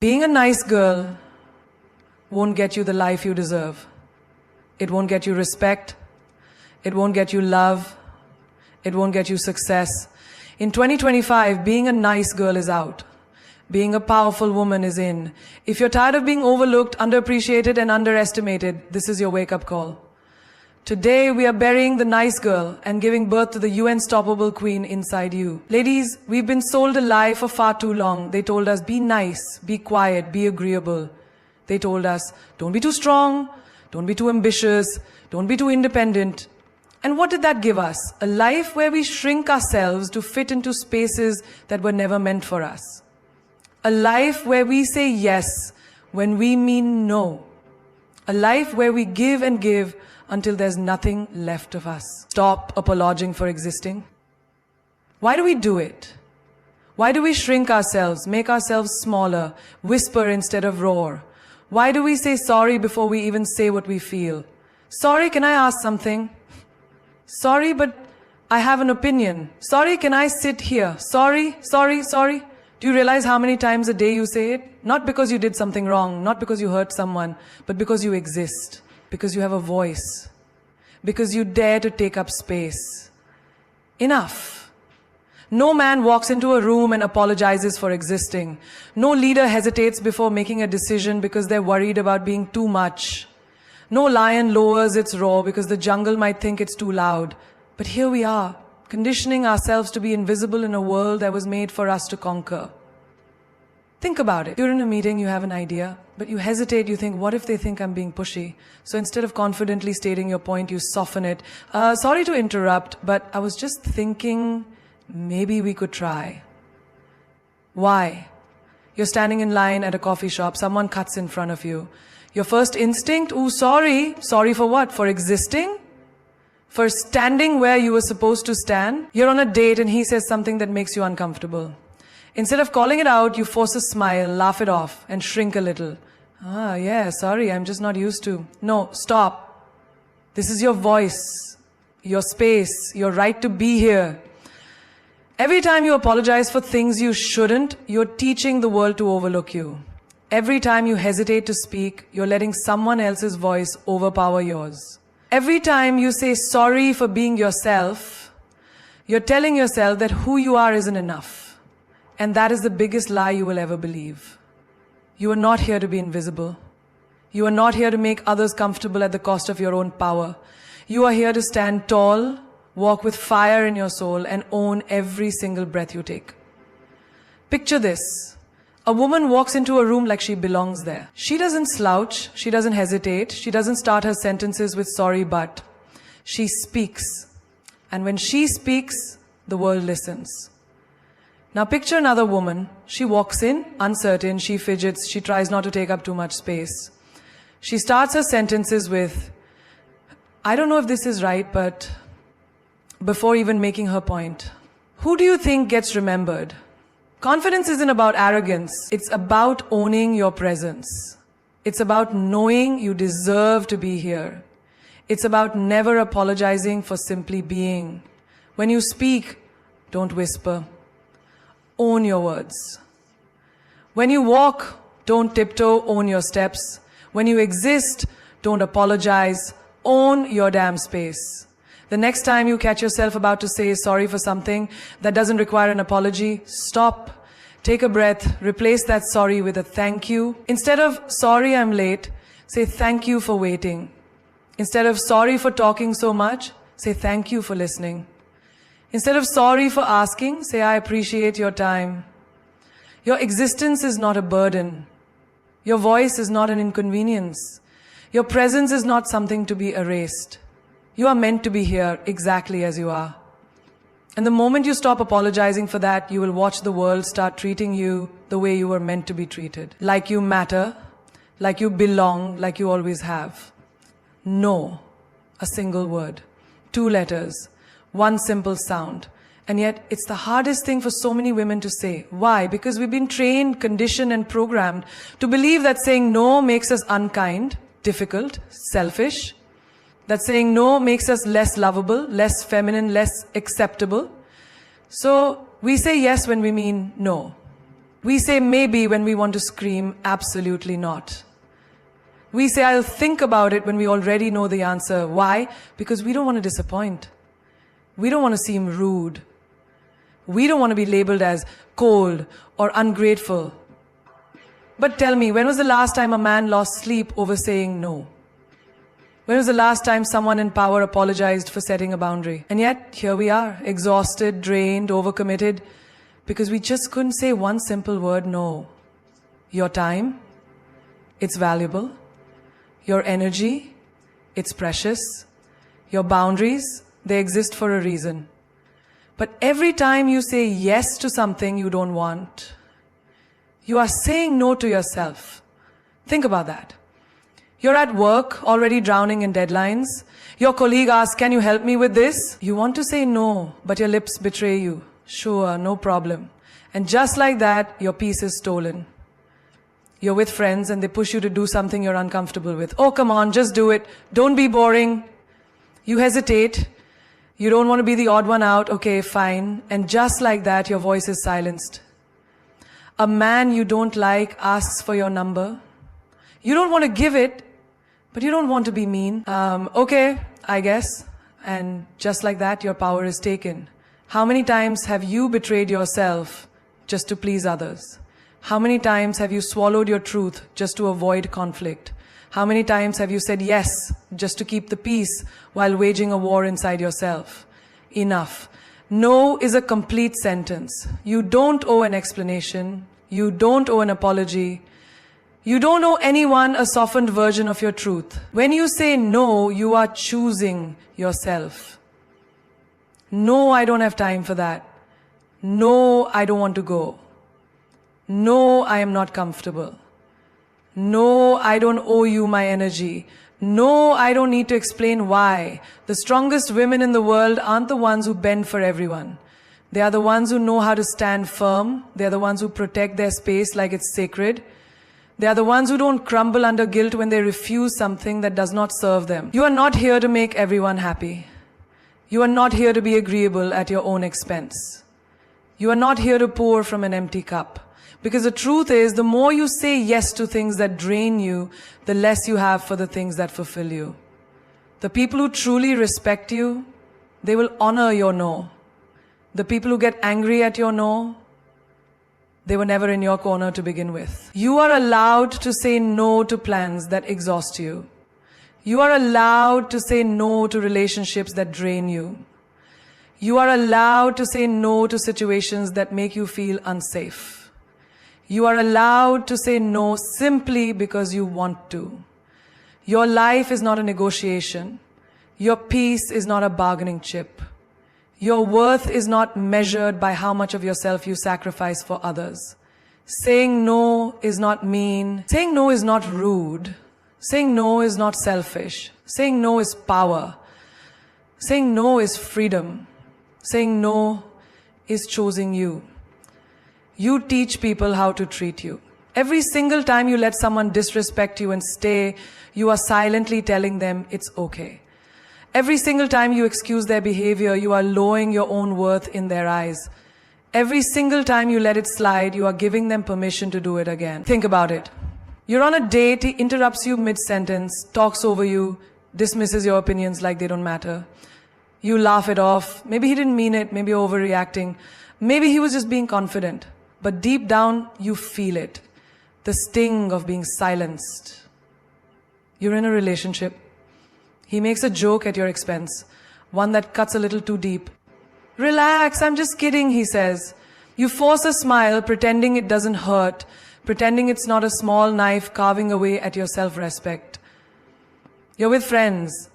Being a nice girl won't get you the life you deserve. It won't get you respect. It won't get you love. It won't get you success. In 2025, being a nice girl is out. Being a powerful woman is in. If you're tired of being overlooked, underappreciated, and underestimated, this is your wake-up call. Today, we are burying the nice girl and giving birth to the unstoppable queen inside you. Ladies, we've been sold a lie for far too long. They told us, be nice, be quiet, be agreeable. They told us, don't be too strong, don't be too ambitious, don't be too independent. And what did that give us? A life where we shrink ourselves to fit into spaces that were never meant for us. A life where we say yes when we mean no. A life where we give and give until there's nothing left of us. Stop apologizing for existing. Why do we do it? Why do we shrink ourselves, make ourselves smaller, whisper instead of roar? Why do we say sorry before we even say what we feel? Sorry, can I ask something? Sorry, but I have an opinion. Sorry, can I sit here? Sorry. Do you realize how many times a day you say it? Not because you did something wrong, not because you hurt someone, but because you exist, because you have a voice, because you dare to take up space. Enough. No man walks into a room and apologizes for existing. No leader hesitates before making a decision because they're worried about being too much. No lion lowers its roar because the jungle might think it's too loud. But here we are, conditioning ourselves to be invisible in a world that was made for us to conquer. Think about it. You're in a meeting, you have an idea, but you hesitate, you think, what if they think I'm being pushy? So instead of confidently stating your point, you soften it. Sorry to interrupt, but I was just thinking maybe we could try. Why? You're standing in line at a coffee shop, someone cuts in front of you. Your first instinct, ooh, sorry. Sorry for what? For existing? For standing where you were supposed to stand? You're on a date and he says something that makes you uncomfortable. Instead of calling it out, you force a smile, laugh it off, and shrink a little. Yeah, sorry, I'm just not used to. No, stop. This is your voice, your space, your right to be here. Every time you apologize for things you shouldn't, you're teaching the world to overlook you. Every time you hesitate to speak, you're letting someone else's voice overpower yours. Every time you say sorry for being yourself, you're telling yourself that who you are isn't enough. And that is the biggest lie you will ever believe. You are not here to be invisible. You are not here to make others comfortable at the cost of your own power. You are here to stand tall, walk with fire in your soul, and own every single breath you take. Picture this. A woman walks into a room like she belongs there. She doesn't slouch, she doesn't hesitate, she doesn't start her sentences with sorry but. She speaks. And when she speaks, the world listens. Now picture another woman. She walks in, uncertain, she fidgets, she tries not to take up too much space. She starts her sentences with, I don't know if this is right, but before even making her point. Who do you think gets remembered? Confidence isn't about arrogance. It's about owning your presence. It's about knowing you deserve to be here. It's about never apologizing for simply being. When you speak, don't whisper. Own your words. When you walk, don't tiptoe, own your steps. When you exist, don't apologize. Own your damn space. The next time you catch yourself about to say sorry for something that doesn't require an apology, stop, take a breath, replace that sorry with a thank you. Instead of sorry I'm late, say thank you for waiting. Instead of sorry for talking so much, say thank you for listening. Instead of sorry for asking, say I appreciate your time. Your existence is not a burden. Your voice is not an inconvenience. Your presence is not something to be erased. You are meant to be here exactly as you are. And the moment you stop apologizing for that, you will watch the world start treating you the way you were meant to be treated. Like you matter, like you belong, like you always have. No, a single word, 2 letters, 1 simple sound. And yet, it's the hardest thing for so many women to say. Why? Because we've been trained, conditioned, and programmed to believe that saying no makes us unkind, difficult, selfish. That saying no makes us less lovable, less feminine, less acceptable. So we say yes when we mean no. We say maybe when we want to scream, absolutely not. We say I'll think about it when we already know the answer. Why? Because we don't want to disappoint. We don't want to seem rude. We don't want to be labeled as cold or ungrateful. But tell me, when was the last time a man lost sleep over saying no? When was the last time someone in power apologized for setting a boundary? And yet, here we are, exhausted, drained, overcommitted, because we just couldn't say one simple word, no. Your time, it's valuable. Your energy, it's precious. Your boundaries, they exist for a reason. But every time you say yes to something you don't want, you are saying no to yourself. Think about that. You're at work, already drowning in deadlines. Your colleague asks, can you help me with this? You want to say no, but your lips betray you. Sure, no problem. And just like that, your peace is stolen. You're with friends and they push you to do something you're uncomfortable with. Oh, come on, just do it. Don't be boring. You hesitate. You don't want to be the odd one out. Okay, fine. And just like that, your voice is silenced. A man you don't like asks for your number. You don't want to give it, but you don't want to be mean. Okay, I guess. And just like that, your power is taken. How many times have you betrayed yourself just to please others? How many times have you swallowed your truth just to avoid conflict? How many times have you said yes just to keep the peace while waging a war inside yourself? Enough. No is a complete sentence. You don't owe an explanation. You don't owe an apology. You don't owe anyone a softened version of your truth. When you say no, you are choosing yourself. No, I don't have time for that. No, I don't want to go. No, I am not comfortable. No, I don't owe you my energy. No, I don't need to explain why. The strongest women in the world aren't the ones who bend for everyone. They are the ones who know how to stand firm. They are the ones who protect their space like it's sacred. They are the ones who don't crumble under guilt when they refuse something that does not serve them. You are not here to make everyone happy. You are not here to be agreeable at your own expense. You are not here to pour from an empty cup. Because the truth is, the more you say yes to things that drain you, the less you have for the things that fulfill you. The people who truly respect you, they will honor your no. The people who get angry at your no, they were never in your corner to begin with. You are allowed to say no to plans that exhaust you. You are allowed to say no to relationships that drain you. You are allowed to say no to situations that make you feel unsafe. You are allowed to say no simply because you want to. Your life is not a negotiation. Your peace is not a bargaining chip. Your worth is not measured by how much of yourself you sacrifice for others. Saying no is not mean. Saying no is not rude. Saying no is not selfish. Saying no is power. Saying no is freedom. Saying no is choosing you. You teach people how to treat you. Every single time you let someone disrespect you and stay, you are silently telling them it's okay. Every single time you excuse their behavior, you are lowering your own worth in their eyes. Every single time you let it slide, you are giving them permission to do it again. Think about it. You're on a date, he interrupts you mid-sentence, talks over you, dismisses your opinions like they don't matter. You laugh it off. Maybe he didn't mean it, maybe you're overreacting. Maybe he was just being confident. But deep down, you feel it. The sting of being silenced. You're in a relationship. He makes a joke at your expense, one that cuts a little too deep. Relax, I'm just kidding, he says. You force a smile, pretending it doesn't hurt, pretending it's not a small knife carving away at your self-respect. You're with friends.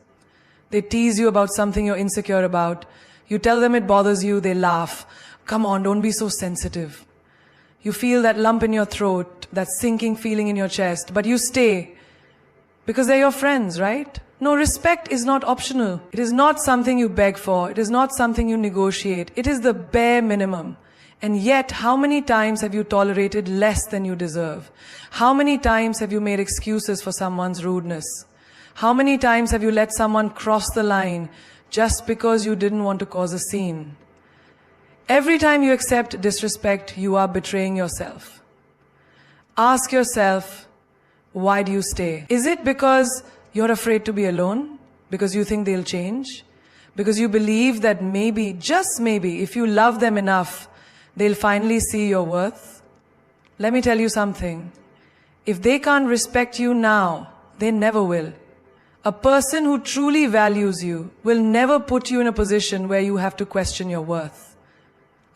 They tease you about something you're insecure about. You tell them it bothers you, they laugh. Come on, don't be so sensitive. You feel that lump in your throat, that sinking feeling in your chest, but you stay because they're your friends, right? No, respect is not optional. It is not something you beg for. It is not something you negotiate. It is the bare minimum. And yet, how many times have you tolerated less than you deserve? How many times have you made excuses for someone's rudeness? How many times have you let someone cross the line just because you didn't want to cause a scene? Every time you accept disrespect, you are betraying yourself. Ask yourself, why do you stay? Is it because you're afraid to be alone? Because you think they'll change? Because you believe that maybe, just maybe, if you love them enough, they'll finally see your worth? Let me tell you something. If they can't respect you now, they never will. A person who truly values you will never put you in a position where you have to question your worth.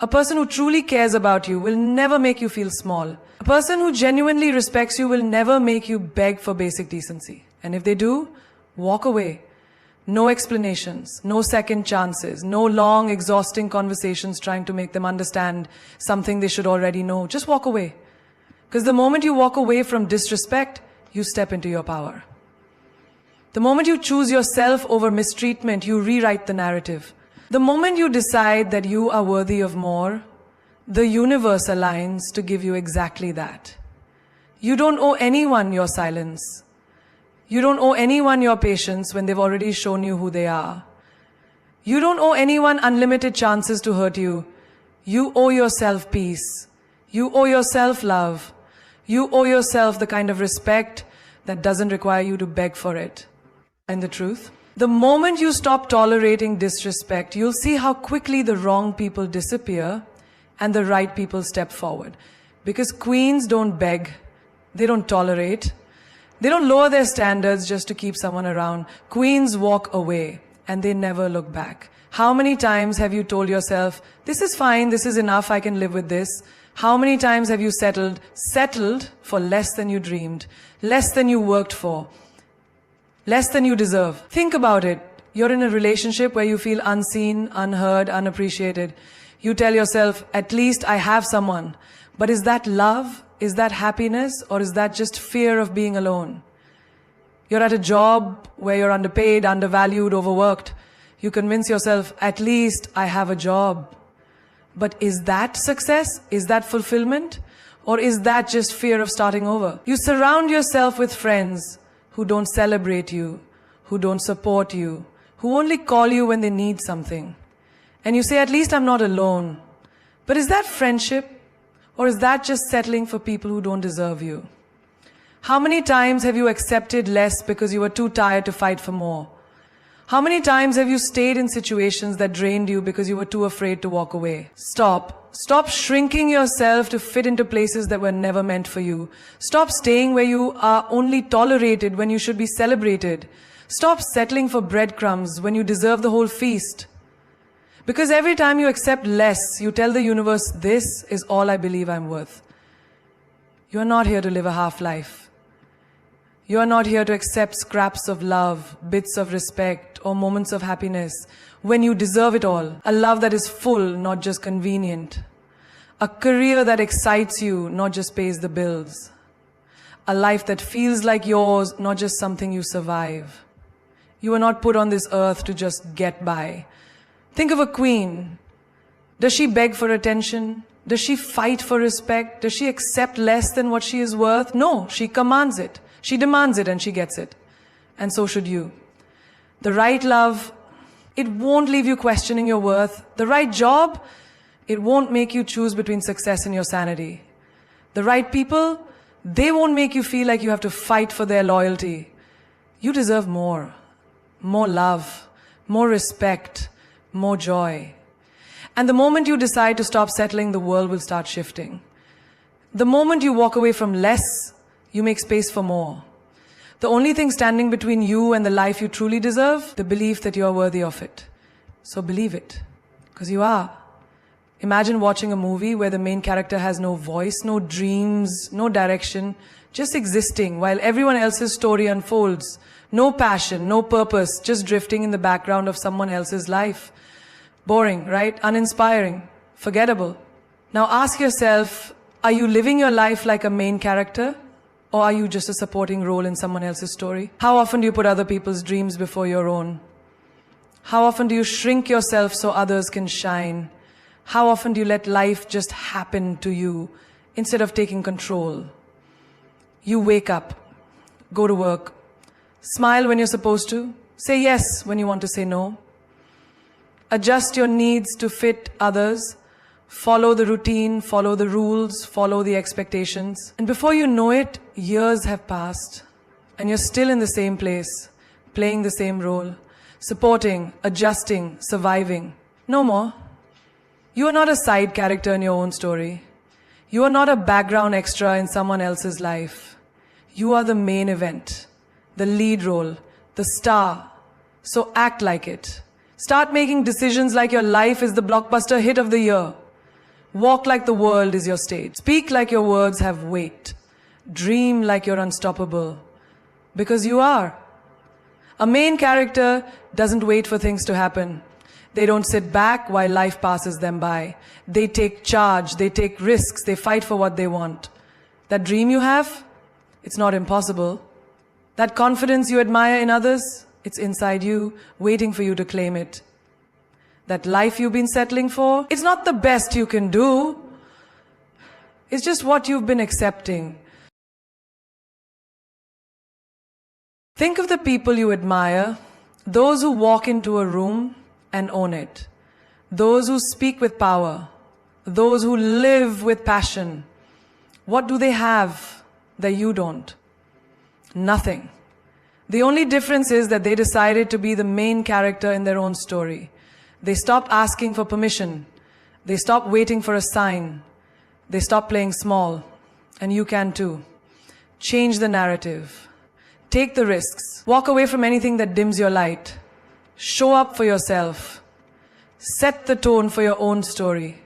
A person who truly cares about you will never make you feel small. A person who genuinely respects you will never make you beg for basic decency. And if they do, walk away. No explanations, no second chances, no long, exhausting conversations trying to make them understand something they should already know. Just walk away. Because the moment you walk away from disrespect, you step into your power. The moment you choose yourself over mistreatment, you rewrite the narrative. The moment you decide that you are worthy of more, the universe aligns to give you exactly that. You don't owe anyone your silence. You don't owe anyone your patience when they've already shown you who they are. You don't owe anyone unlimited chances to hurt you. You owe yourself peace. You owe yourself love. You owe yourself the kind of respect that doesn't require you to beg for it. And the truth? The moment you stop tolerating disrespect, you'll see how quickly the wrong people disappear and the right people step forward. Because queens don't beg. They don't tolerate. They don't lower their standards just to keep someone around. Queens walk away and they never look back. How many times have you told yourself, this is fine, this is enough, I can live with this? How many times have you settled for less than you dreamed, less than you worked for, less than you deserve? Think about it. You're in a relationship where you feel unseen, unheard, unappreciated. You tell yourself, at least I have someone. But is that love? Is that happiness? Or is that just fear of being alone? You're at a job where you're underpaid, undervalued, overworked. You convince yourself, at least I have a job. But is that success? Is that fulfillment? Or is that just fear of starting over? You surround yourself with friends who don't celebrate you, who don't support you, who only call you when they need something. And you say, at least I'm not alone. But is that friendship? Or is that just settling for people who don't deserve you? How many times have you accepted less because you were too tired to fight for more? How many times have you stayed in situations that drained you because you were too afraid to walk away? Stop. Stop shrinking yourself to fit into places that were never meant for you. Stop staying where you are only tolerated when you should be celebrated. Stop settling for breadcrumbs when you deserve the whole feast. Because every time you accept less, you tell the universe, this is all I believe I'm worth. You are not here to live a half life. You are not here to accept scraps of love, bits of respect, or moments of happiness when you deserve it all. A love that is full, not just convenient. A career that excites you, not just pays the bills. A life that feels like yours, not just something you survive. You are not put on this earth to just get by. Think of a queen. Does she beg for attention? Does she fight for respect? Does she accept less than what she is worth? No, she commands it. She demands it and she gets it. And so should you. The right love, it won't leave you questioning your worth. The right job, it won't make you choose between success and your sanity. The right people, they won't make you feel like you have to fight for their loyalty. You deserve more. More love, more respect, more joy. And the moment you decide to stop settling, the world will start shifting. The moment you walk away from less, you make space for more. The only thing standing between you and the life you truly deserve, the belief that you are worthy of it. So believe it, because you are. Imagine watching a movie where the main character has no voice, no dreams, no direction, just existing while everyone else's story unfolds. No passion, no purpose, just drifting in the background of someone else's life. Boring, right? Uninspiring, forgettable. Now ask yourself, are you living your life like a main character? Or are you just a supporting role in someone else's story? How often do you put other people's dreams before your own? How often do you shrink yourself so others can shine? How often do you let life just happen to you instead of taking control? You wake up, go to work, smile when you're supposed to, say yes when you want to say no. Adjust your needs to fit others, follow the routine, follow the rules, follow the expectations. And before you know it, years have passed and you're still in the same place, playing the same role, supporting, adjusting, surviving. No more. You are not a side character in your own story. You are not a background extra in someone else's life. You are the main event, the lead role, the star. So act like it. Start making decisions like your life is the blockbuster hit of the year. Walk like the world is your stage. Speak like your words have weight. Dream like you're unstoppable. Because you are. A main character doesn't wait for things to happen. They don't sit back while life passes them by. They take charge, they take risks, they fight for what they want. That dream you have, it's not impossible. That confidence you admire in others, it's inside you, waiting for you to claim it. That life you've been settling for, it's not the best you can do. It's just what you've been accepting. Think of the people you admire, those who walk into a room and own it. Those who speak with power. Those who live with passion. What do they have that you don't? Nothing. The only difference is that they decided to be the main character in their own story. They stopped asking for permission. They stopped waiting for a sign. They stopped playing small. And you can too. Change the narrative. Take the risks. Walk away from anything that dims your light. Show up for yourself. Set the tone for your own story.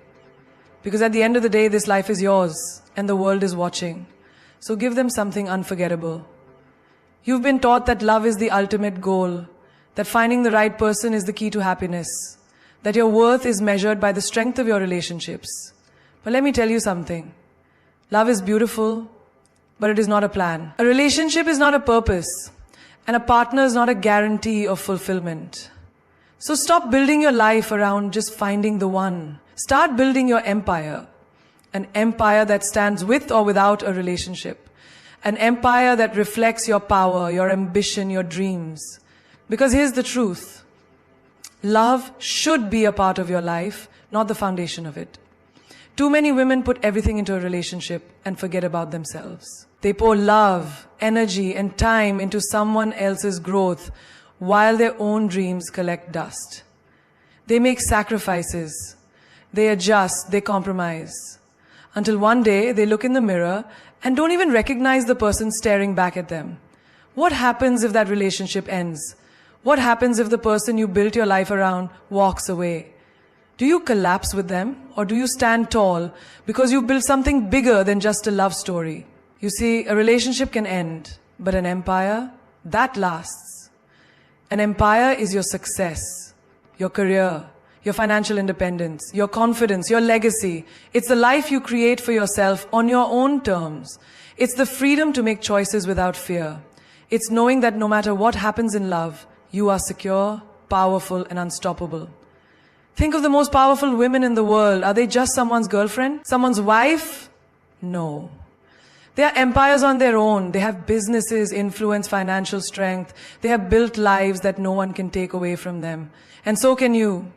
Because at the end of the day, this life is yours and the world is watching. So give them something unforgettable. You've been taught that love is the ultimate goal, that finding the right person is the key to happiness, that your worth is measured by the strength of your relationships. But let me tell you something. Love is beautiful, but it is not a plan. A relationship is not a purpose, and a partner is not a guarantee of fulfillment. So stop building your life around just finding the one. Start building your empire. An empire that stands with or without a relationship. An empire that reflects your power, your ambition, your dreams. Because here's the truth. Love should be a part of your life, not the foundation of it. Too many women put everything into a relationship and forget about themselves. They pour love, energy, and time into someone else's growth while their own dreams collect dust. They make sacrifices. They adjust, they compromise. Until one day they look in the mirror and don't even recognize the person staring back at them. What happens if that relationship ends? What happens if the person you built your life around walks away? Do you collapse with them, or do you stand tall because you built something bigger than just a love story? You see, a relationship can end, but an empire, that lasts. An empire is your success, your career, your financial independence, your confidence, your legacy. It's the life you create for yourself on your own terms. It's the freedom to make choices without fear. It's knowing that no matter what happens in love, you are secure, powerful, and unstoppable. Think of the most powerful women in the world. Are they just someone's girlfriend? Someone's wife? No. They are empires on their own. They have businesses, influence, financial strength. They have built lives that no one can take away from them. And so can you.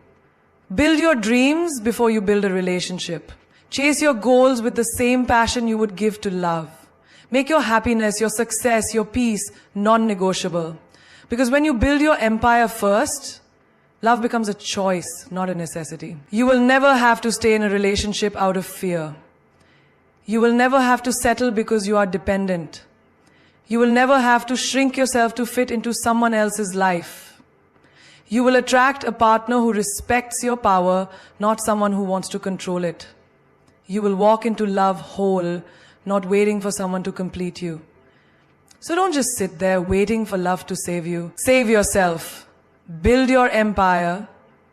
Build your dreams before you build a relationship. Chase your goals with the same passion you would give to love. Make your happiness, your success, your peace non-negotiable. Because when you build your empire first, love becomes a choice, not a necessity. You will never have to stay in a relationship out of fear. You will never have to settle because you are dependent. You will never have to shrink yourself to fit into someone else's life. You will attract a partner who respects your power, not someone who wants to control it. You will walk into love whole, not waiting for someone to complete you. So don't just sit there waiting for love to save you. Save yourself. Build your empire.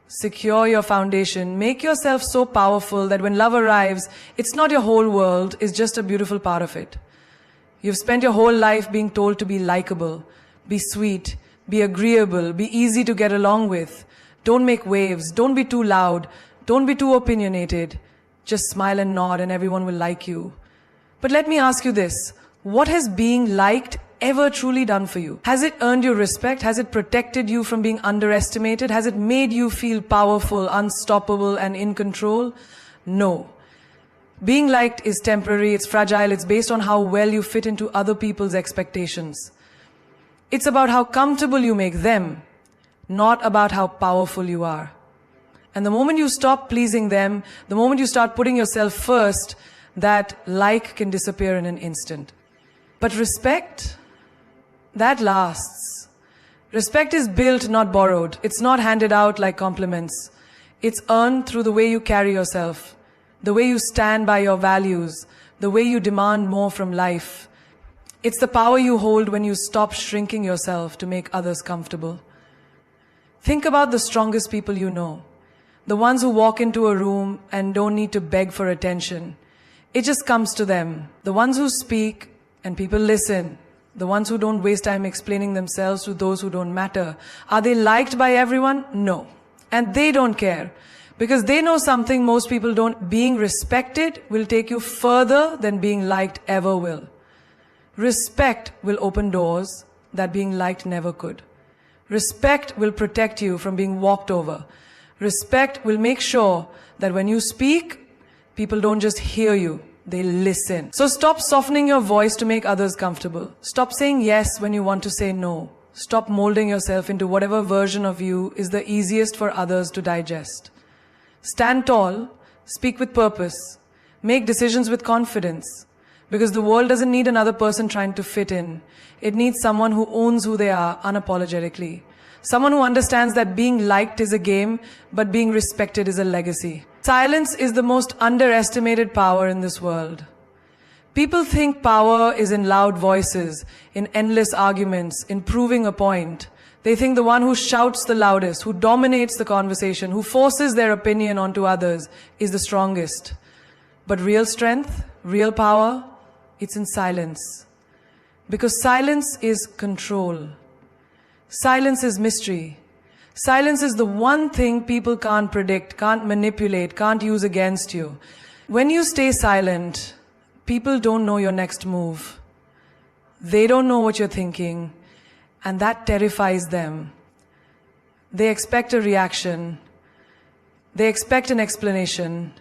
Secure your foundation. Make yourself so powerful that when love arrives, it's not your whole world, it's just a beautiful part of it. You've spent your whole life being told to be likable, be sweet, be agreeable, be easy to get along with. Don't make waves, don't be too loud, don't be too opinionated. Just smile and nod and everyone will like you. But let me ask you this, what has being liked ever truly done for you? Has it earned you respect? Has it protected you from being underestimated? Has it made you feel powerful, unstoppable, and in control? No. Being liked is temporary, it's fragile, it's based on how well you fit into other people's expectations. It's about how comfortable you make them, not about how powerful you are. And the moment you stop pleasing them, the moment you start putting yourself first, that like can disappear in an instant. But respect, that lasts. Respect is built, not borrowed. It's not handed out like compliments. It's earned through the way you carry yourself, the way you stand by your values, the way you demand more from life. It's the power you hold when you stop shrinking yourself to make others comfortable. Think about the strongest people you know. The ones who walk into a room and don't need to beg for attention. It just comes to them. The ones who speak and people listen. The ones who don't waste time explaining themselves to those who don't matter. Are they liked by everyone? No. And they don't care. Because they know something most people don't. Being respected will take you further than being liked ever will. Respect will open doors that being liked never could. Respect will protect you from being walked over. Respect will make sure that when you speak, people don't just hear you, they listen. So stop softening your voice to make others comfortable. Stop saying yes when you want to say no. Stop molding yourself into whatever version of you is the easiest for others to digest. Stand tall, speak with purpose, make decisions with confidence. Because the world doesn't need another person trying to fit in. It needs someone who owns who they are unapologetically. Someone who understands that being liked is a game, but being respected is a legacy. Silence is the most underestimated power in this world. People think power is in loud voices, in endless arguments, in proving a point. They think the one who shouts the loudest, who dominates the conversation, who forces their opinion onto others is the strongest. But real strength, real power, it's in silence. Because silence is control. Silence is mystery. Silence is the one thing people can't predict, can't manipulate, can't use against you. When you stay silent, people don't know your next move. They don't know what you're thinking, and that terrifies them. They expect a reaction. They expect an explanation.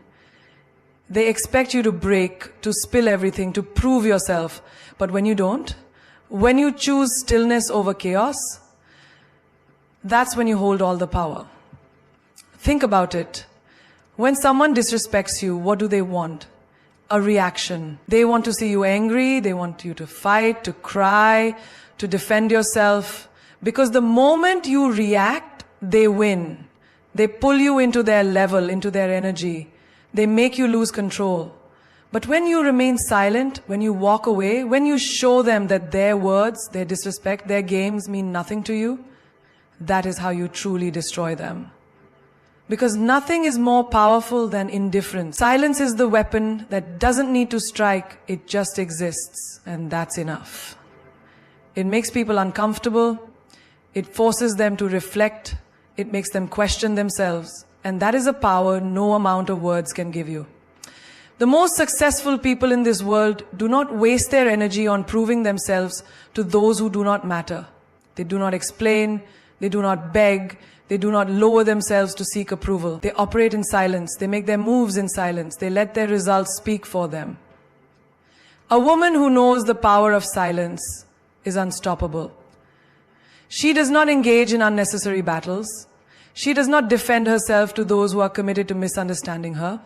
They expect you to break, to spill everything, to prove yourself. But when you don't, when you choose stillness over chaos, that's when you hold all the power. Think about it. When someone disrespects you, what do they want? A reaction. They want to see you angry, they want you to fight, to cry, to defend yourself. Because the moment you react, they win. They pull you into their level, into their energy. They make you lose control. But when you remain silent, when you walk away, when you show them that their words, their disrespect, their games mean nothing to you, that is how you truly destroy them. Because nothing is more powerful than indifference. Silence is the weapon that doesn't need to strike, it just exists, and that's enough. It makes people uncomfortable, it forces them to reflect, it makes them question themselves, and that is a power no amount of words can give you. The most successful people in this world do not waste their energy on proving themselves to those who do not matter. They do not explain, they do not beg, they do not lower themselves to seek approval. They operate in silence, they make their moves in silence, they let their results speak for them. A woman who knows the power of silence is unstoppable. She does not engage in unnecessary battles. She does not defend herself to those who are committed to misunderstanding her.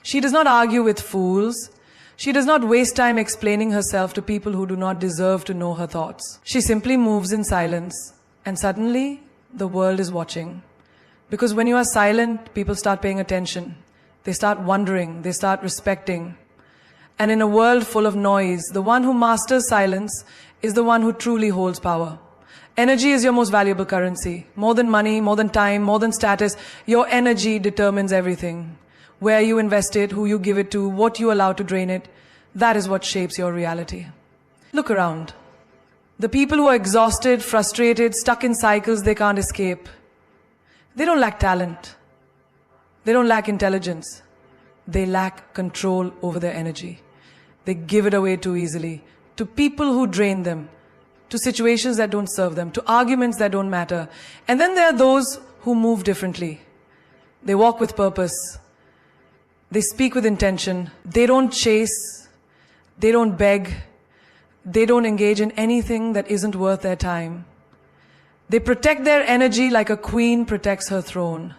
She does not argue with fools. She does not waste time explaining herself to people who do not deserve to know her thoughts. She simply moves in silence, and suddenly the world is watching. Because when you are silent, people start paying attention. They start wondering, they start respecting. And in a world full of noise, the one who masters silence is the one who truly holds power. Energy is your most valuable currency. More than money, more than time, more than status, your energy determines everything. Where you invest it, who you give it to, what you allow to drain it, that is what shapes your reality. Look around. The people who are exhausted, frustrated, stuck in cycles they can't escape, they don't lack talent. They don't lack intelligence. They lack control over their energy. They give it away too easily to people who drain them, to situations that don't serve them, to arguments that don't matter. And then there are those who move differently. They walk with purpose. They speak with intention. They don't chase. They don't beg. They don't engage in anything that isn't worth their time. They protect their energy like a queen protects her throne.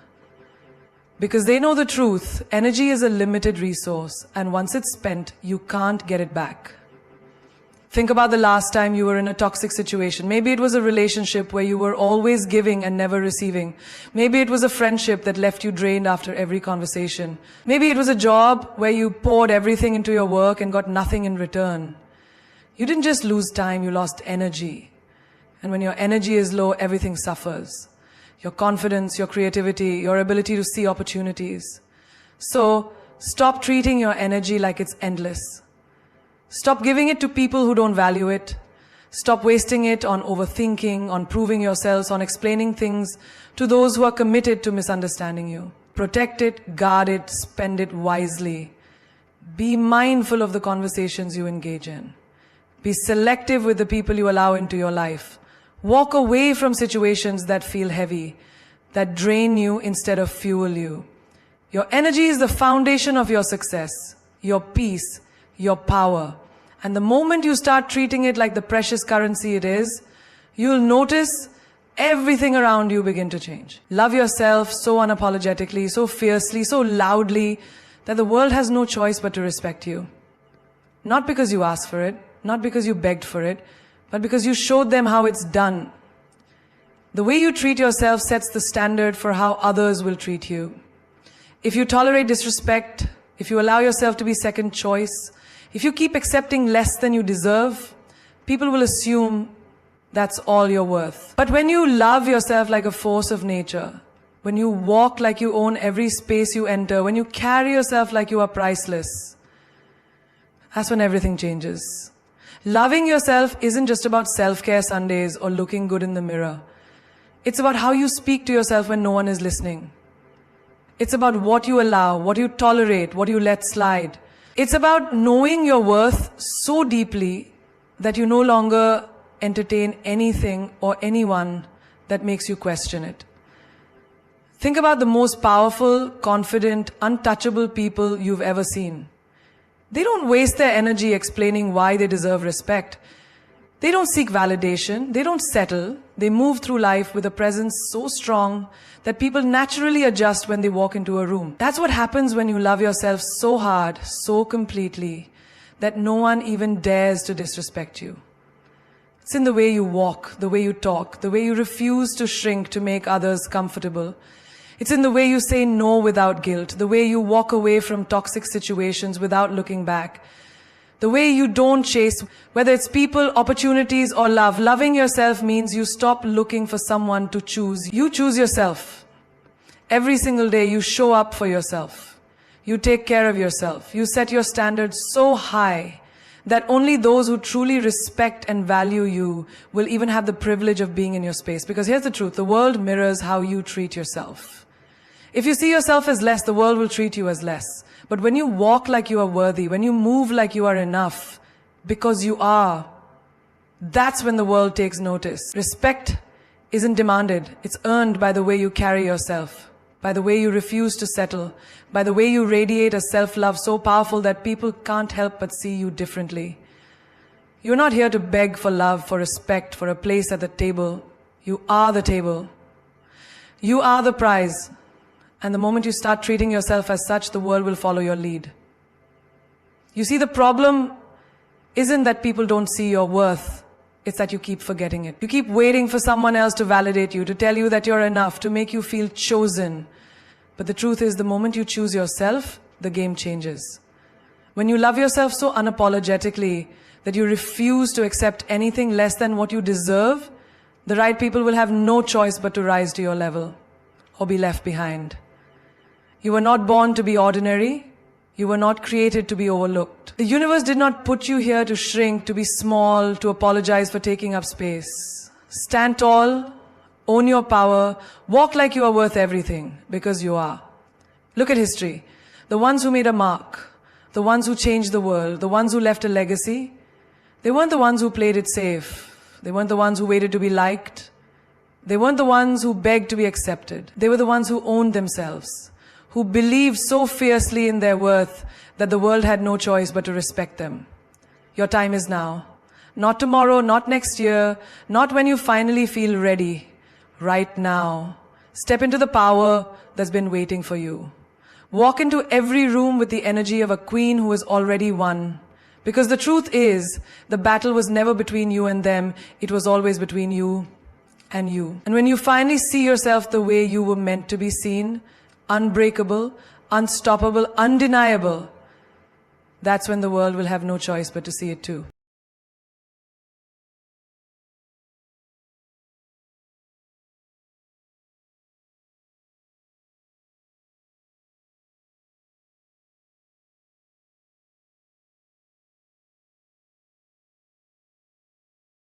Because they know the truth, energy is a limited resource, and once it's spent, you can't get it back. Think about the last time you were in a toxic situation. Maybe it was a relationship where you were always giving and never receiving. Maybe it was a friendship that left you drained after every conversation. Maybe it was a job where you poured everything into your work and got nothing in return. You didn't just lose time, you lost energy. And when your energy is low, everything suffers. Your confidence, your creativity, your ability to see opportunities. So, stop treating your energy like it's endless. Stop giving it to people who don't value it. Stop wasting it on overthinking, on proving yourselves, on explaining things to those who are committed to misunderstanding you. Protect it, guard it, spend it wisely. Be mindful of the conversations you engage in. Be selective with the people you allow into your life. Walk away from situations that feel heavy, that drain you instead of fuel you. Your energy is the foundation of your success, your peace, your power. And the moment you start treating it like the precious currency it is, you'll notice everything around you begin to change. Love yourself so unapologetically, so fiercely, so loudly, that the world has no choice but to respect you. Not because you asked for it, not because you begged for it, but because you showed them how it's done. The way you treat yourself sets the standard for how others will treat you. If you tolerate disrespect, if you allow yourself to be second choice, if you keep accepting less than you deserve, people will assume that's all you're worth. But when you love yourself like a force of nature, when you walk like you own every space you enter, when you carry yourself like you are priceless, that's when everything changes. Loving yourself isn't just about self-care Sundays or looking good in the mirror. It's about how you speak to yourself when no one is listening. It's about what you allow, what you tolerate, what you let slide. It's about knowing your worth so deeply that you no longer entertain anything or anyone that makes you question it. Think about the most powerful, confident, untouchable people you've ever seen. They don't waste their energy explaining why they deserve respect. They don't seek validation. They don't settle. They move through life with a presence so strong that people naturally adjust when they walk into a room. That's what happens when you love yourself so hard, so completely, that no one even dares to disrespect you. It's in the way you walk, the way you talk, the way you refuse to shrink to make others comfortable. It's in the way you say no without guilt, the way you walk away from toxic situations without looking back, the way you don't chase, whether it's people, opportunities, or love. Loving yourself means you stop looking for someone to choose. You choose yourself. Every single day you show up for yourself. You take care of yourself. You set your standards so high that only those who truly respect and value you will even have the privilege of being in your space. Because here's the truth, the world mirrors how you treat yourself. If you see yourself as less, the world will treat you as less. But when you walk like you are worthy, when you move like you are enough, because you are, that's when the world takes notice. Respect isn't demanded. It's earned by the way you carry yourself, by the way you refuse to settle, by the way you radiate a self-love so powerful that people can't help but see you differently. You're not here to beg for love, for respect, for a place at the table. You are the table. You are the prize. And the moment you start treating yourself as such, the world will follow your lead. You see, the problem isn't that people don't see your worth. It's that you keep forgetting it. You keep waiting for someone else to validate you, to tell you that you're enough, to make you feel chosen. But the truth is, the moment you choose yourself, the game changes. When you love yourself so unapologetically that you refuse to accept anything less than what you deserve, the right people will have no choice but to rise to your level or be left behind. You were not born to be ordinary. You were not created to be overlooked. The universe did not put you here to shrink, to be small, to apologize for taking up space. Stand tall, own your power, walk like you are worth everything, because you are. Look at history. The ones who made a mark, the ones who changed the world, the ones who left a legacy, they weren't the ones who played it safe. They weren't the ones who waited to be liked. They weren't the ones who begged to be accepted. They were the ones who owned themselves, who believed so fiercely in their worth that the world had no choice but to respect them. Your time is now. Not tomorrow, not next year, not when you finally feel ready. Right now. Step into the power that's been waiting for you. Walk into every room with the energy of a queen who has already won. Because the truth is, the battle was never between you and them, it was always between you and you. And when you finally see yourself the way you were meant to be seen, unbreakable, unstoppable, undeniable, that's when the world will have no choice but to see it too.